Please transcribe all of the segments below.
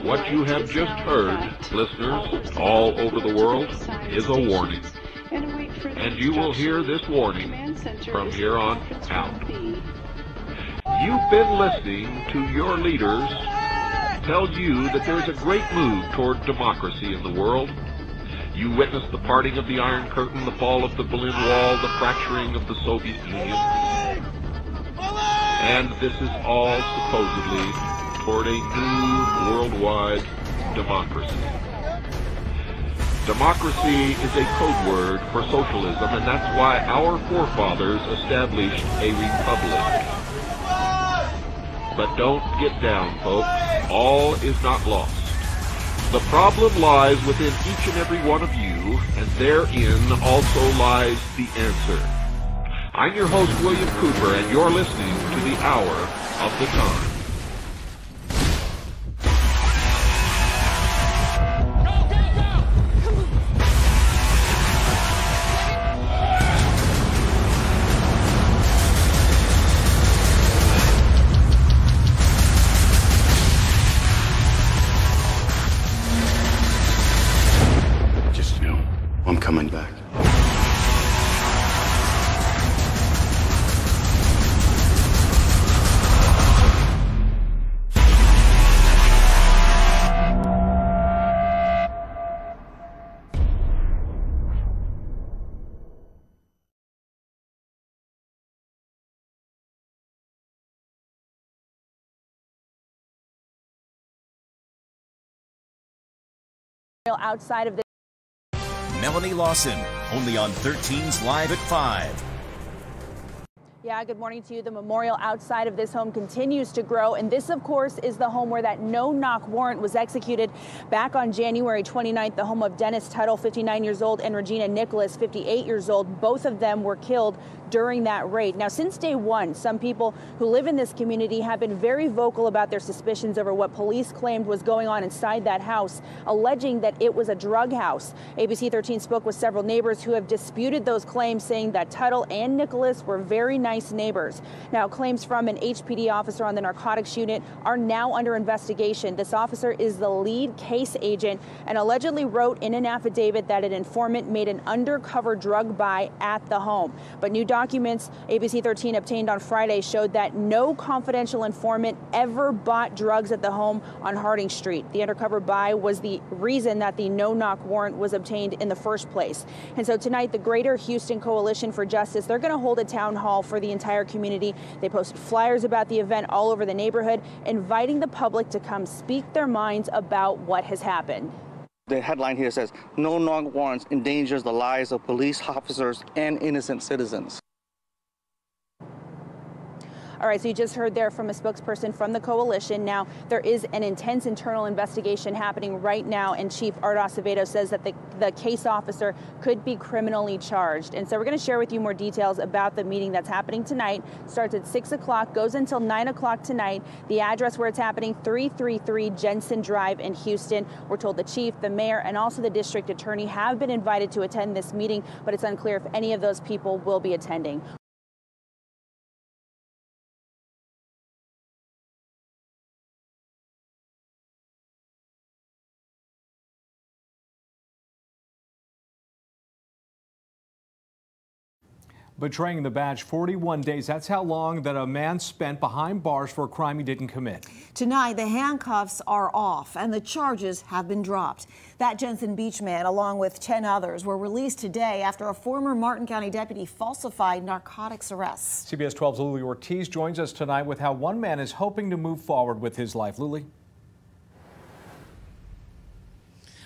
What you have just heard, listeners all over the world, is a warning. And you will hear this warning from here on out. You've been listening to your leaders tell you that there's a great move toward democracy in the world. You witnessed the parting of the Iron Curtain, the fall of the Berlin Wall, the fracturing of the Soviet Union. And this is all supposedly toward a new worldwide democracy. Democracy is a code word for socialism, and that's why our forefathers established a republic. But don't get down, folks. All is not lost. The problem lies within each and every one of you, and therein also lies the answer. I'm your host, William Cooper, and you're listening to the Hour of the Time. Coming back. Outside of the Melanie Lawson, only on 13's Live at 5. Yeah, good morning to you. The memorial outside of this home continues to grow, and this, of course, is the home where that no-knock warrant was executed back on January 29th, the home of Dennis Tuttle, 59 years old, and Regina Nicholas, 58 years old. Both of them were killed during that raid. Now, since day one, some people who live in this community have been very vocal about their suspicions over what police claimed was going on inside that house, alleging that it was a drug house. ABC 13 spoke with several neighbors who have disputed those claims, saying that Tuttle and Nicholas were very nice neighbors. Now, claims from an HPD officer on the narcotics unit are now under investigation. This officer is the lead case agent and allegedly wrote in an affidavit that an informant made an undercover drug buy at the home. But new documents ABC 13 obtained on Friday showed that no confidential informant ever bought drugs at the home on Harding Street. The undercover buy was the reason that the no-knock warrant was obtained in the first place. And so tonight, the Greater Houston Coalition for Justice, they're going to hold a town hall for the entire community. They posted flyers about the event all over the neighborhood, inviting the public to come speak their minds about what has happened. The headline here says, "No-knock warrants endangers the lives of police officers and innocent citizens." All right, so you just heard there from a spokesperson from the coalition. Now, there is an intense internal investigation happening right now, and Chief Art Acevedo says that the case officer could be criminally charged. And so we're going to share with you more details about the meeting that's happening tonight. Starts at 6 o'clock, goes until 9 o'clock tonight. The address where it's happening, 333 Jensen Drive in Houston. We're told the chief, the mayor, and also the district attorney have been invited to attend this meeting, but it's unclear if any of those people will be attending. Betraying the badge 41 days. That's how long that a man spent behind bars for a crime he didn't commit. Tonight, the handcuffs are off and the charges have been dropped. That Jensen Beach man, along with 10 others, were released today after a former Martin County deputy falsified narcotics arrests. CBS 12's Luli Ortiz joins us tonight with how one man is hoping to move forward with his life. Luli?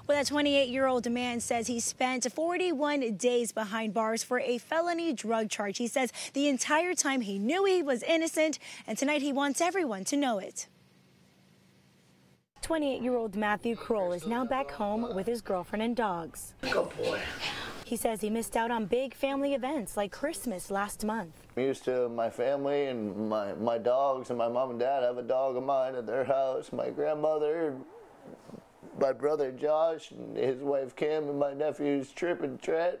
Well, that 28-year-old man says he spent 41 days behind bars for a felony drug charge. He says the entire time he knew he was innocent, and tonight he wants everyone to know it. 28-year-old Matthew Kroll is now back home with his girlfriend and dogs. Good boy. He says he missed out on big family events like Christmas last month. I'm used to my family and my dogs, and my mom and dad have a dog of mine at their house. My grandmother, my brother Josh, and his wife Kim, and my nephews Trip and Trent.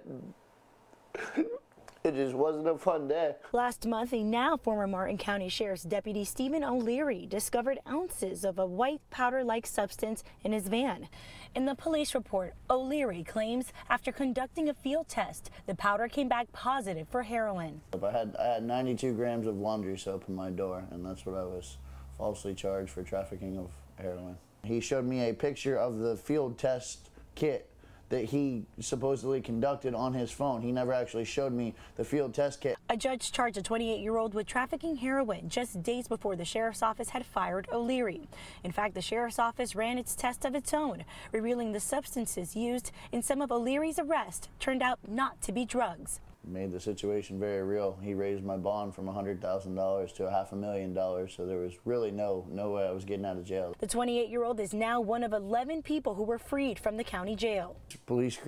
It just wasn't a fun day. Last month, a now former Martin County Sheriff's Deputy Stephen O'Leary discovered ounces of a white powder-like substance in his van. In the police report, O'Leary claims after conducting a field test, the powder came back positive for heroin. I had 92 grams of laundry soap in my door, and that's what I was falsely charged for trafficking of heroin. He showed me a picture of the field test kit that he supposedly conducted on his phone. He never actually showed me the field test kit. A judge charged a 28-year-old with trafficking heroin just days before the sheriff's office had fired O'Leary. In fact, the sheriff's office ran its test of its own, revealing the substances used in some of O'Leary's arrests turned out not to be drugs. Made the situation very real. He raised my bond from $100,000 to $500,000, so there was really no way I was getting out of jail. The 28-year-old is now one of 11 people who were freed from the county jail. Police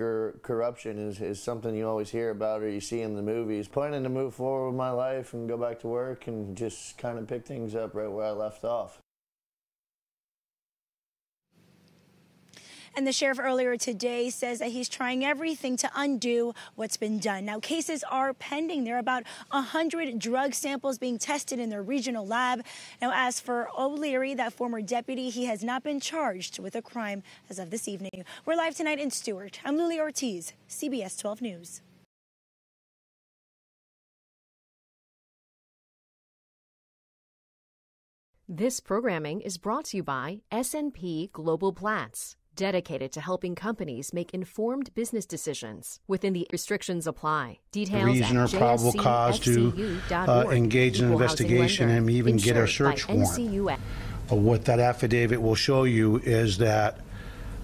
corruption is something you always hear about or you see in the movies. Planning to move forward with my life and go back to work and just kind of pick things up right where I left off. And the sheriff earlier today says that he's trying everything to undo what's been done. Now, cases are pending. There are about 100 drug samples being tested in their regional lab. Now, as for O'Leary, that former deputy, he has not been charged with a crime as of this evening. We're live tonight in Stuart. I'm Luli Ortiz, CBS 12 News. This programming is brought to you by S&P Global Platts, dedicated to helping companies make informed business decisions. Within the restrictions apply. Details reason or probable cause to engage in an investigation and even get a search warrant. What that affidavit will show you is that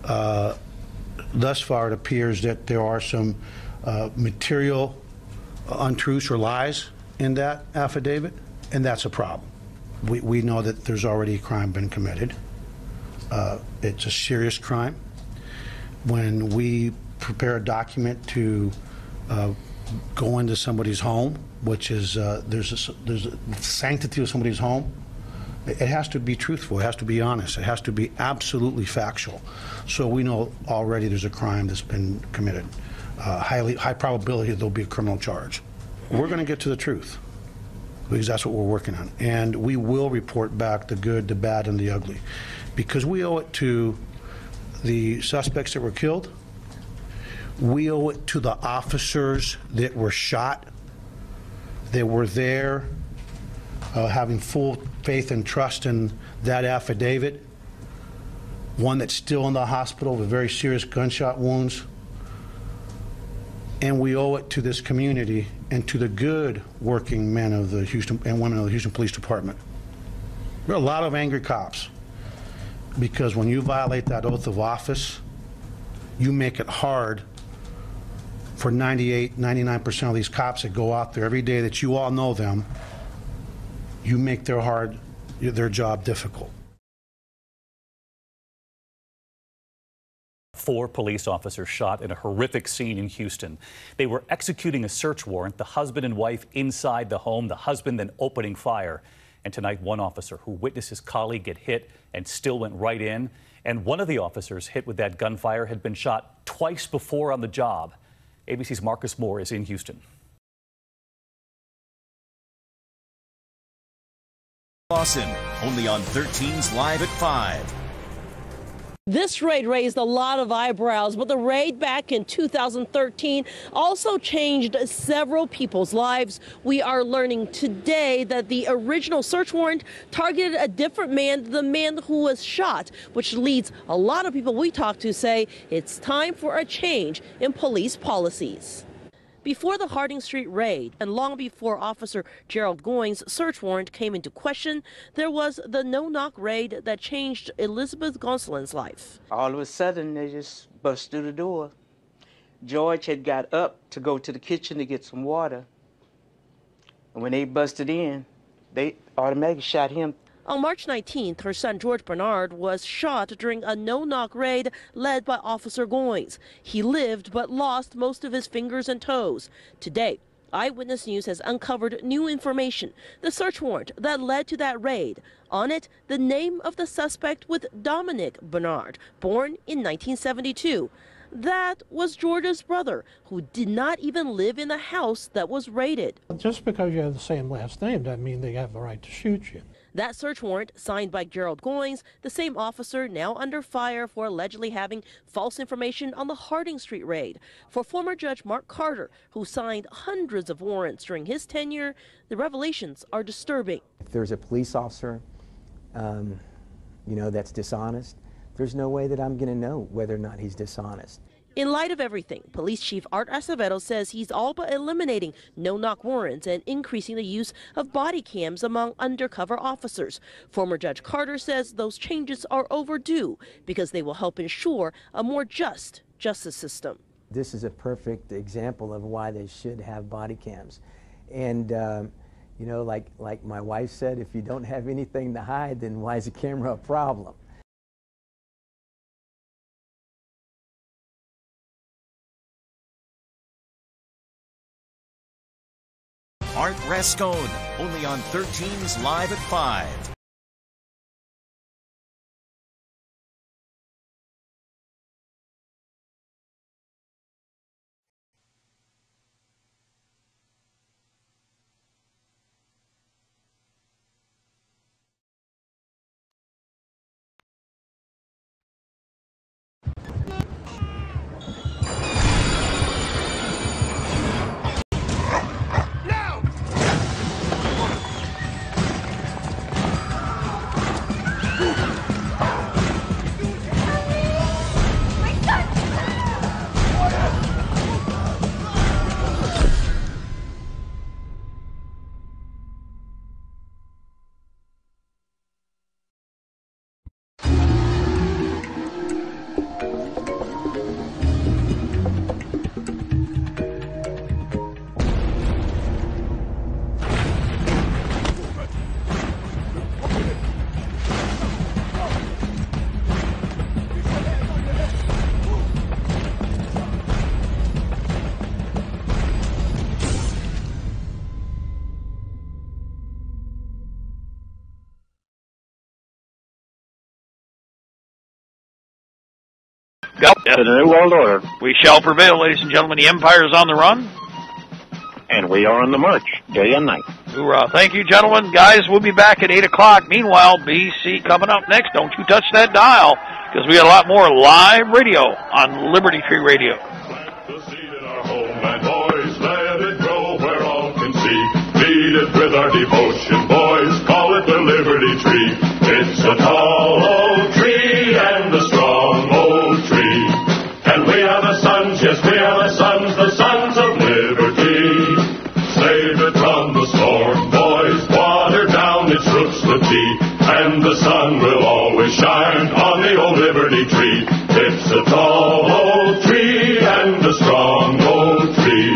thus far it appears that there are some material untruths or lies in that affidavit, and that's a problem. We know that there's already a crime been committed. It's a serious crime. When we prepare a document to go into somebody's home, which is there's a sanctity of somebody's home, it has to be truthful. It has to be honest. It has to be absolutely factual. So we know already there's a crime that's been committed. High probability there'll be a criminal charge. We're going to get to the truth, because that's what we're working on. And we will report back the good, the bad, and the ugly, because we owe it to the suspects that were killed. We owe it to the officers that were shot, that were there, having full faith and trust in that affidavit. One that's still in the hospital with very serious gunshot wounds. And we owe it to this community and to the good working men of the Houston and women of the Houston Police Department. There are a lot of angry cops, because when you violate that oath of office, you make it hard for 99% of these cops that go out there every day, that you all know them. You make their job difficult. 4 police officers shot in a horrific scene in Houston. They were executing a search warrant, the husband and wife inside the home, the husband then opening fire. And tonight, one officer who witnessed his colleague get hit and still went right in. And one of the officers hit with that gunfire had been shot twice before on the job. ABC's Marcus Moore is in Houston. Lawson, only on 13's Live at 5. This raid raised a lot of eyebrows, but the raid back in 2013 also changed several people's lives. We are learning today that the original search warrant targeted a different man than the man who was shot, which leads a lot of people we talk to say it's time for a change in police policies. Before the Harding Street raid and long before Officer Gerald Goins' search warrant came into question, there was the no-knock raid that changed Elizabeth Gonsolin's life. All of a sudden, they just burst through the door. George had got up to go to the kitchen to get some water. And when they busted in, they automatically shot him. On March 19th, her son George Bernard was shot during a no-knock raid led by Officer Goins. He lived but lost most of his fingers and toes. Today, Eyewitness News has uncovered new information, the search warrant that led to that raid. On it, the name of the suspect with Dominic Bernard, born in 1972. That was George's brother, who did not even live in the house that was raided. Just because you have the same last name doesn't mean they have the right to shoot you. That search warrant, signed by Gerald Goins, the same officer now under fire for allegedly having false information on the Harding Street raid. For former Judge Mark Carter, who signed hundreds of warrants during his tenure, the revelations are disturbing. If there's a police officer, that's dishonest, there's no way that I'm going to know whether or not he's dishonest. In light of everything, Police Chief Art Acevedo says he's all but eliminating no-knock warrants and increasing the use of body cams among undercover officers. Former Judge Carter says those changes are overdue because they will help ensure a more just justice system. This is a perfect example of why they should have body cams. And, like my wife said, if you don't have anything to hide, then why is a camera a problem? Art Rascone, only on 13's Live at 5. To the New World Order. We shall prevail, ladies and gentlemen. The Empire is on the run. And we are on the march, day and night. Hoorah. Thank you, gentlemen. Guys, we'll be back at 8 o'clock. Meanwhile, BC coming up next. Don't you touch that dial, because we got a lot more live radio on Liberty Tree Radio. Plant the seed in our homeland, boys. Let it grow where all can see. Feed it with our devotion, boys. Call it the Liberty Tree. It's a tall old tree and a strong old tree. And we are the sons, yes, we are the sons of liberty. Save it from the storm, boys, water down its roots with tea. And the sun will always shine on the old Liberty Tree. It's a tall old tree and a strong old tree.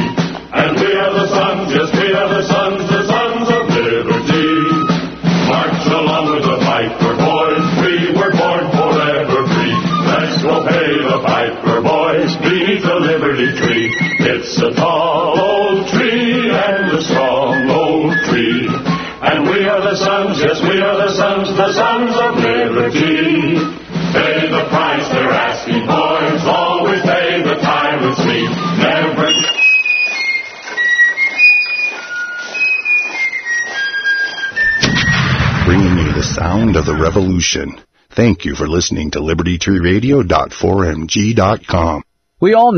And we are the sons, yes, we are the sons of liberty. March along with the piper, boys, we were born forever free. Let's go pay the piper, boys, beneath the Liberty Tree. It's a tall old tree and a strong old tree. And we are the sons, yes, we are the sons of liberty. Pay the price they're asking, boys, always pay the tyrant's fee. Never... Bringing you the sound of the revolution. Thank you for listening to LibertyTreeRadio.4mg.com. We all